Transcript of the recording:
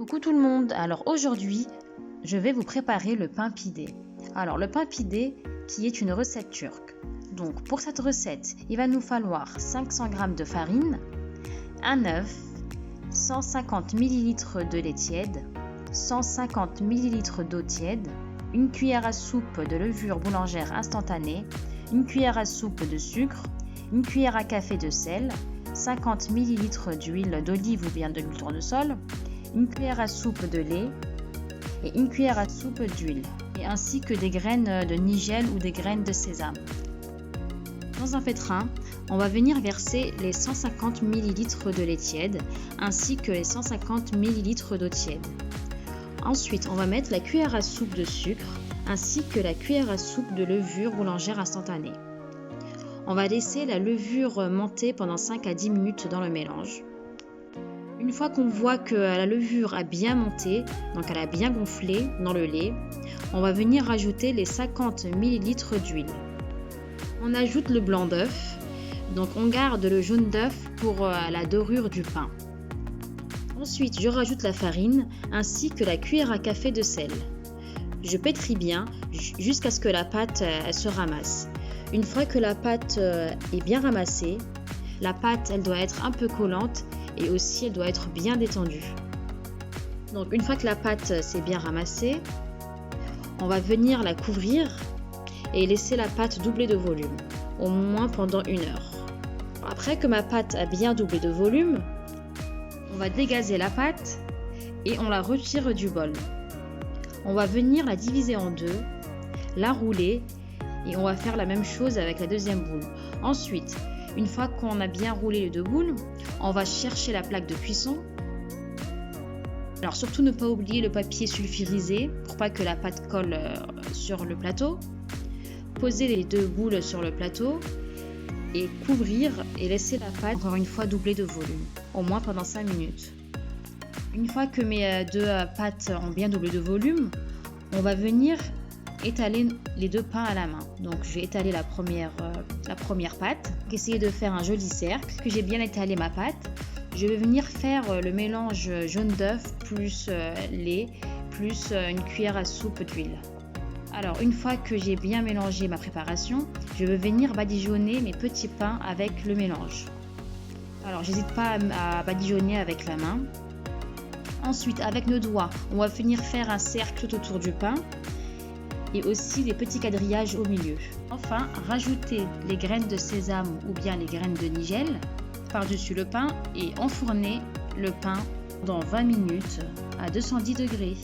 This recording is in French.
Coucou tout le monde, alors aujourd'hui je vais vous préparer le pain pidé. Alors le pain pidé qui est une recette turque. Donc pour cette recette il va nous falloir 500 g de farine, un œuf, 150 ml de lait tiède, 150 ml d'eau tiède, une cuillère à soupe de levure boulangère instantanée, une cuillère à soupe de sucre, une cuillère à café de sel, 50 ml d'huile d'olive ou bien de l'huile tournesol, une cuillère à soupe de lait et une cuillère à soupe d'huile, et ainsi que des graines de nigel ou des graines de sésame. Dans un pétrin, on va venir verser les 150 ml de lait tiède ainsi que les 150 ml d'eau tiède. Ensuite, on va mettre la cuillère à soupe de sucre ainsi que la cuillère à soupe de levure boulangère instantanée. On va laisser la levure monter pendant 5 à 10 minutes dans le mélange. Une fois qu'on voit que la levure a bien monté, donc elle a bien gonflé dans le lait, on va venir rajouter les 50 ml d'huile. On ajoute le blanc d'œuf, donc on garde le jaune d'œuf pour la dorure du pain. Ensuite, je rajoute la farine ainsi que la cuillère à café de sel. Je pétris bien jusqu'à ce que la pâte elle se ramasse. Une fois que la pâte est bien ramassée, la pâte elle doit être un peu collante et aussi elle doit être bien détendue. Donc une fois que la pâte s'est bien ramassée, on va venir la couvrir et laisser la pâte doubler de volume, au moins pendant 1 heure. Après que ma pâte a bien doublé de volume, on va dégazer la pâte et on la retire du bol. On va venir la diviser en deux, la rouler et on va faire la même chose avec la deuxième boule. Ensuite, une fois qu'on a bien roulé les deux boules, on va chercher la plaque de cuisson. Alors surtout ne pas oublier le papier sulfurisé pour pas que la pâte colle sur le plateau. Poser les deux boules sur le plateau et couvrir et laisser la pâte encore une fois doubler de volume, au moins pendant 5 minutes. Une fois que mes deux pâtes ont bien doublé de volume, on va venir étaler les deux pains à la main. Donc je vais étaler la première pâte, essayer de faire un joli cercle. Que j'ai bien étalé ma pâte, je vais venir faire le mélange jaune d'œuf plus lait plus une cuillère à soupe d'huile. Alors une fois que j'ai bien mélangé ma préparation, je vais venir badigeonner mes petits pains avec le mélange. Alors j'hésite pas à badigeonner avec la main. Ensuite avec nos doigts, on va venir faire un cercle tout autour du pain et aussi des petits quadrillages au milieu. Enfin, rajouter les graines de sésame ou bien les graines de nigel par-dessus le pain et enfourner le pain dans 20 minutes à 210 degrés.